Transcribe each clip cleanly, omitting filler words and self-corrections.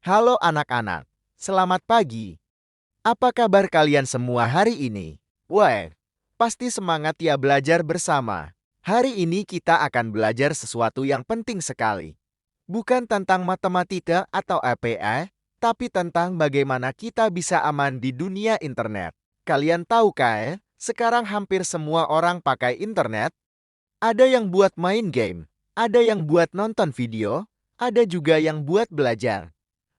Halo anak-anak, selamat pagi. Apa kabar kalian semua hari ini? Wah, pasti semangat ya belajar bersama. Hari ini kita akan belajar sesuatu yang penting sekali. Bukan tentang matematika atau IPA, tapi tentang bagaimana kita bisa aman di dunia internet. Kalian tahu kan, sekarang hampir semua orang pakai internet. Ada yang buat main game, ada yang buat nonton video, ada juga yang buat belajar.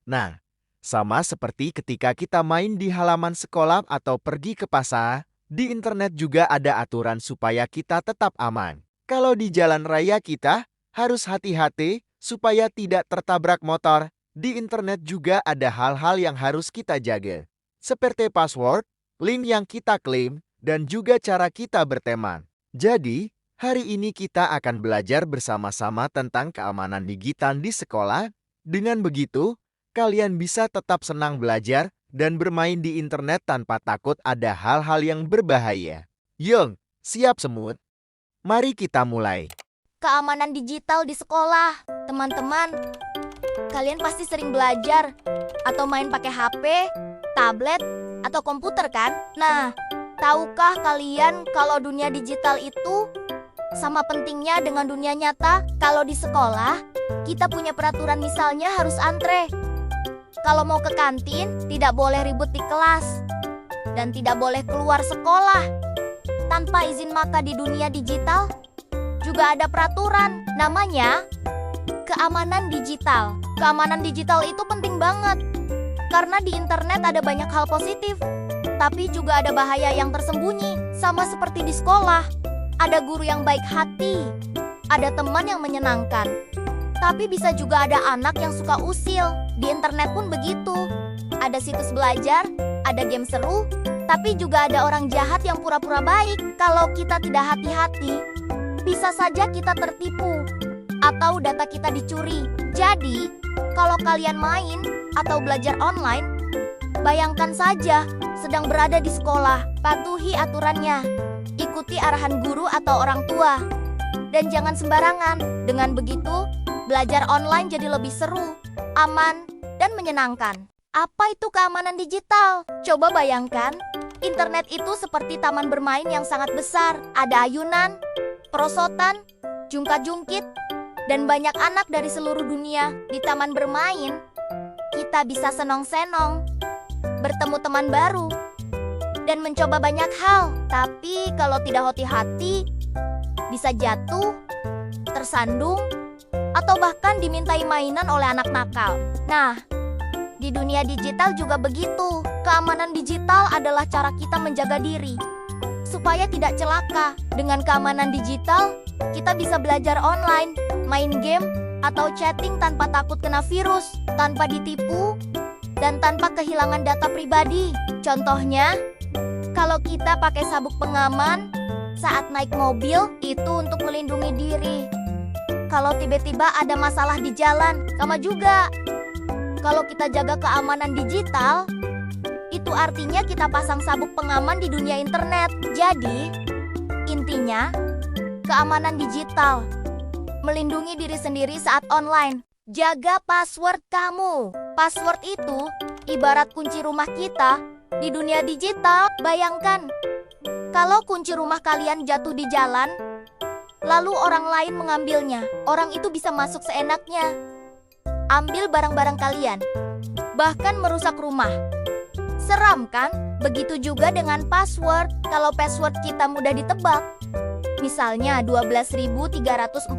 Nah, sama seperti ketika kita main di halaman sekolah atau pergi ke pasar, di internet juga ada aturan supaya kita tetap aman. Kalau di jalan raya kita harus hati-hati supaya tidak tertabrak motor. Di internet juga ada hal-hal yang harus kita jaga. Seperti password, link yang kita klaim, dan juga cara kita berteman. Jadi, hari ini kita akan belajar bersama-sama tentang keamanan digital di sekolah. Dengan begitu, kalian bisa tetap senang belajar dan bermain di internet tanpa takut ada hal-hal yang berbahaya. Yuk, siap semut? Mari kita mulai. Keamanan digital di sekolah. Teman-teman, kalian pasti sering belajar atau main pakai HP, tablet, atau komputer kan? Nah, tahukah kalian kalau dunia digital itu sama pentingnya dengan dunia nyata? Kalau di sekolah, kita punya peraturan misalnya harus antre. Kalau mau ke kantin, tidak boleh ribut di kelas. Dan tidak boleh keluar sekolah tanpa izin makan. Di dunia digital juga ada peraturan, namanya keamanan digital. Keamanan digital itu penting banget, karena di internet ada banyak hal positif, tapi juga ada bahaya yang tersembunyi. Sama seperti di sekolah, ada guru yang baik hati, ada teman yang menyenangkan, tapi bisa juga ada anak yang suka usil. Di internet pun begitu. Ada situs belajar, ada game seru, tapi juga ada orang jahat yang pura-pura baik. Kalau kita tidak hati-hati, bisa saja kita tertipu atau data kita dicuri. Jadi, kalau kalian main atau belajar online, bayangkan saja sedang berada di sekolah. Patuhi aturannya, ikuti arahan guru atau orang tua, dan jangan sembarangan. Dengan begitu, belajar online jadi lebih seru, aman, dan menyenangkan. Apa itu keamanan digital? Coba bayangkan, internet itu seperti taman bermain yang sangat besar. Ada ayunan, perosotan, jungkat-jungkit, dan banyak anak dari seluruh dunia. Di taman bermain, kita bisa senong-senong, bertemu teman baru, dan mencoba banyak hal. Tapi kalau tidak hati-hati, bisa jatuh, tersandung, atau bahkan dimintai mainan oleh anak nakal. Nah, di dunia digital juga begitu. Keamanan digital adalah cara kita menjaga diri supaya tidak celaka. Dengan keamanan digital, kita bisa belajar online, main game, atau chatting tanpa takut kena virus, tanpa ditipu, dan tanpa kehilangan data pribadi. Contohnya, kalau kita pakai sabuk pengaman saat naik mobil, itu untuk melindungi diri. Kalau tiba-tiba ada masalah di jalan, sama juga. Kalau kita jaga keamanan digital, itu artinya kita pasang sabuk pengaman di dunia internet. Jadi, intinya, keamanan digital, melindungi diri sendiri saat online. Jaga password kamu. Password itu ibarat kunci rumah kita di dunia digital. Bayangkan, kalau kunci rumah kalian jatuh di jalan, lalu orang lain mengambilnya. Orang itu bisa masuk seenaknya, ambil barang-barang kalian, bahkan merusak rumah. Seram kan? Begitu juga dengan password. Kalau password kita mudah ditebak, misalnya 12.345,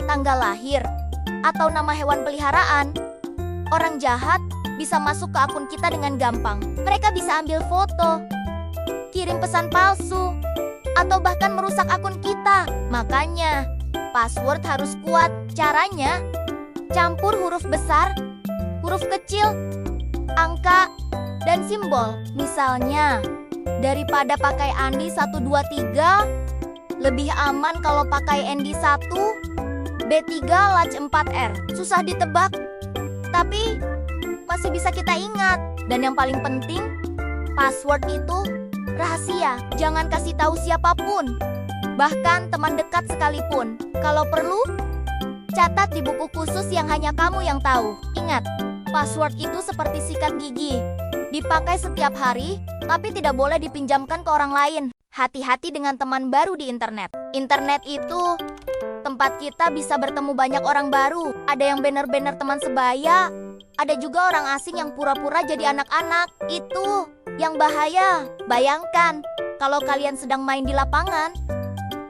tanggal lahir, atau nama hewan peliharaan, orang jahat bisa masuk ke akun kita dengan gampang. Mereka bisa ambil foto, kirim pesan palsu, atau bahkan merusak akun kita. Makanya, password harus kuat. Caranya, campur huruf besar, huruf kecil, angka, dan simbol. Misalnya, daripada pakai Andi 123, lebih aman kalau pakai Andi 1, B3 Lach 4R. Susah ditebak, tapi masih bisa kita ingat. Dan yang paling penting, password itu rahasia. Jangan kasih tahu siapapun, bahkan teman dekat sekalipun. Kalau perlu, Catat di buku khusus yang hanya kamu yang tahu. Ingat, password itu seperti sikat gigi. Dipakai setiap hari, tapi tidak boleh dipinjamkan ke orang lain. Hati-hati dengan teman baru di internet. Internet itu tempat kita bisa bertemu banyak orang baru. Ada yang benar-benar teman sebaya. Ada juga orang asing yang pura-pura jadi anak-anak. Itu yang bahaya. Bayangkan, kalau kalian sedang main di lapangan,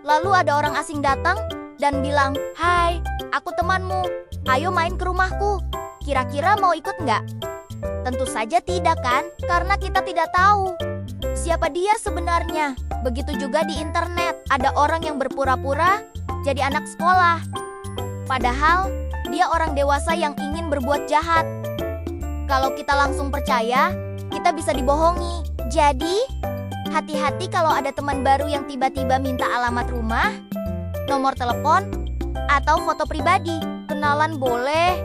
lalu ada orang asing datang dan bilang, "Hai, aku temanmu. Ayo main ke rumahku. Kira-kira mau ikut nggak?" Tentu saja tidak kan? Karena kita tidak tahu siapa dia sebenarnya. Begitu juga di internet. Ada orang yang berpura-pura jadi anak sekolah. Padahal dia orang dewasa yang ingin berbuat jahat. Kalau kita langsung percaya, kita bisa dibohongi. Jadi, hati-hati kalau ada teman baru yang tiba-tiba minta alamat rumah, nomor telepon, atau foto pribadi. Kenalan boleh,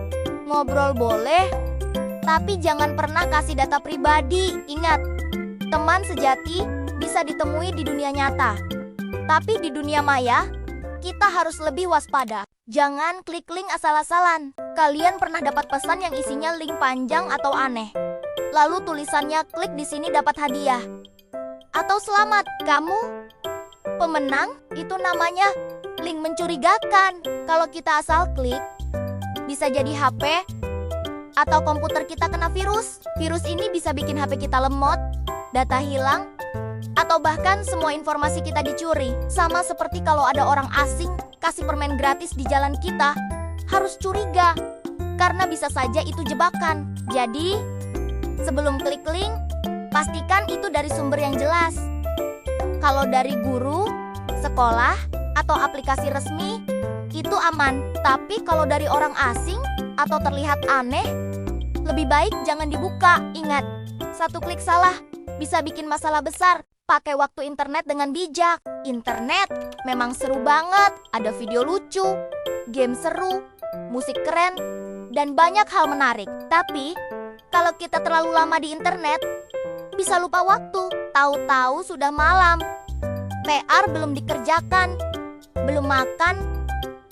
ngobrol boleh, tapi jangan pernah kasih data pribadi. Ingat, teman sejati bisa ditemui di dunia nyata. Tapi di dunia maya, kita harus lebih waspada. Jangan klik link asal-asalan. Kalian pernah dapat pesan yang isinya link panjang atau aneh. Lalu tulisannya klik di sini dapat hadiah. Atau selamat, kamu pemenang. Itu namanya link mencurigakan. Kalau kita asal klik, bisa jadi HP atau komputer kita kena virus. Virus ini bisa bikin HP kita lemot, data hilang, atau bahkan semua informasi kita dicuri. Sama seperti kalau ada orang asing kasih permen gratis di jalan kita, harus curiga, karena bisa saja itu jebakan. Jadi, sebelum klik link, pastikan itu dari sumber yang jelas. Kalau dari guru, sekolah, atau aplikasi resmi, itu aman. Tapi kalau dari orang asing atau terlihat aneh, lebih baik jangan dibuka. Ingat, satu klik salah bisa bikin masalah besar. Pakai waktu internet dengan bijak. Internet memang seru banget. Ada video lucu, game seru, musik keren, dan banyak hal menarik. Tapi, kalau kita terlalu lama di internet, bisa lupa waktu. Tahu-tahu sudah malam. PR belum dikerjakan, belum makan,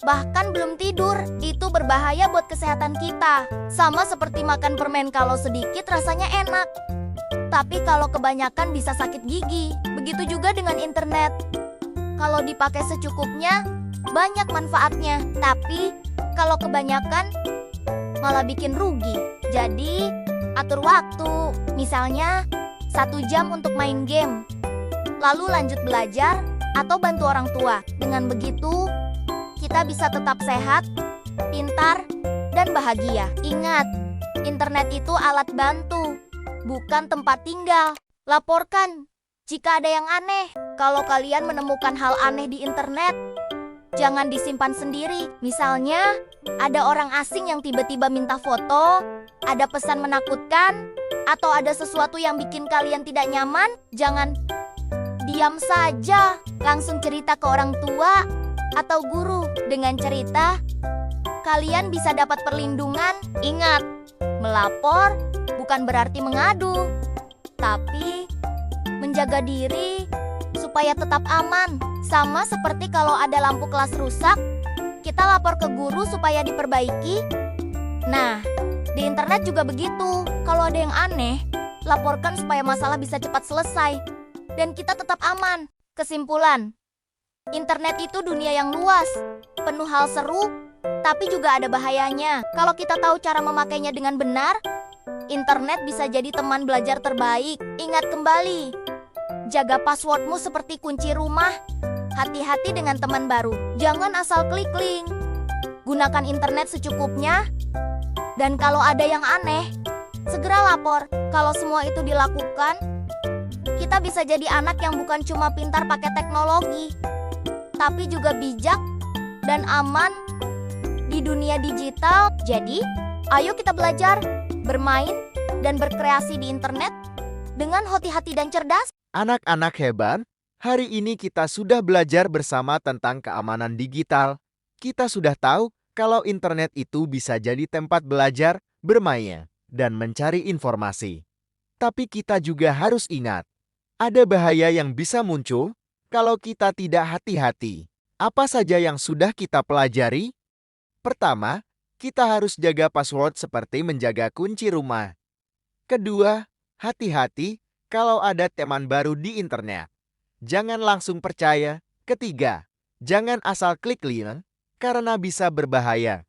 bahkan belum tidur. Itu berbahaya buat kesehatan kita. Sama seperti makan permen, kalau sedikit rasanya enak, tapi kalau kebanyakan bisa sakit gigi. Begitu juga dengan internet. Kalau dipakai secukupnya, banyak manfaatnya. Tapi kalau kebanyakan, malah bikin rugi. Jadi, atur waktu. Misalnya, 1 jam untuk main game. Lalu lanjut belajar atau bantu orang tua. Dengan begitu, kita bisa tetap sehat, pintar, dan bahagia. Ingat, internet itu alat bantu, bukan tempat tinggal. Laporkan jika ada yang aneh. Kalau kalian menemukan hal aneh di internet, jangan disimpan sendiri. Misalnya, ada orang asing yang tiba-tiba minta foto, ada pesan menakutkan, atau ada sesuatu yang bikin kalian tidak nyaman, jangan diam saja. Langsung cerita ke orang tua atau guru. Dengan cerita, kalian bisa dapat perlindungan. Ingat, melapor bukan berarti mengadu, tapi menjaga diri supaya tetap aman. Sama seperti kalau ada lampu kelas rusak, kita lapor ke guru supaya diperbaiki. Nah, di internet juga begitu. Kalau ada yang aneh, laporkan supaya masalah bisa cepat selesai dan kita tetap aman. Kesimpulan, internet itu dunia yang luas, penuh hal seru, tapi juga ada bahayanya. Kalau kita tahu cara memakainya dengan benar, internet bisa jadi teman belajar terbaik. Ingat kembali, jaga passwordmu seperti kunci rumah. Hati-hati dengan teman baru. Jangan asal klik link. Gunakan internet secukupnya. Dan kalau ada yang aneh, segera lapor. Kalau semua itu dilakukan, kita bisa jadi anak yang bukan cuma pintar pakai teknologi, tapi juga bijak dan aman di dunia digital. Jadi, ayo kita belajar, bermain, dan berkreasi di internet dengan hati-hati dan cerdas. Anak-anak hebat, hari ini kita sudah belajar bersama tentang keamanan digital. Kita sudah tahu kalau internet itu bisa jadi tempat belajar, bermain, dan mencari informasi. Tapi kita juga harus ingat, ada bahaya yang bisa muncul kalau kita tidak hati-hati. Apa saja yang sudah kita pelajari? Pertama, kita harus jaga password seperti menjaga kunci rumah. Kedua, hati-hati kalau ada teman baru di internet. Jangan langsung percaya. Ketiga, jangan asal klik link karena bisa berbahaya.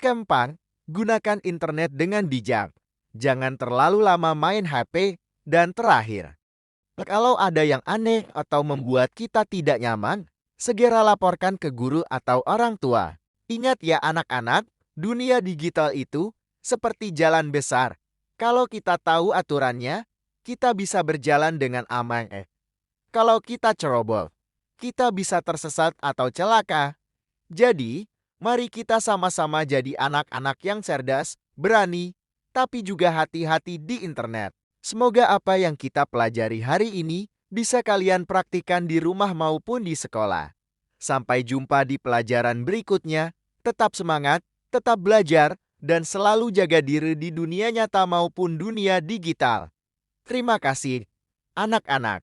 Keempat, gunakan internet dengan bijak. Jangan terlalu lama main HP. Dan terakhir, kalau ada yang aneh atau membuat kita tidak nyaman, segera laporkan ke guru atau orang tua. Ingat ya anak-anak, dunia digital itu seperti jalan besar. Kalau kita tahu aturannya, kita bisa berjalan dengan aman. Kalau kita ceroboh, kita bisa tersesat atau celaka. Jadi, mari kita sama-sama jadi anak-anak yang cerdas, berani, tapi juga hati-hati di internet. Semoga apa yang kita pelajari hari ini bisa kalian praktikkan di rumah maupun di sekolah. Sampai jumpa di pelajaran berikutnya. Tetap semangat, tetap belajar, dan selalu jaga diri di dunia nyata maupun dunia digital. Terima kasih, anak-anak.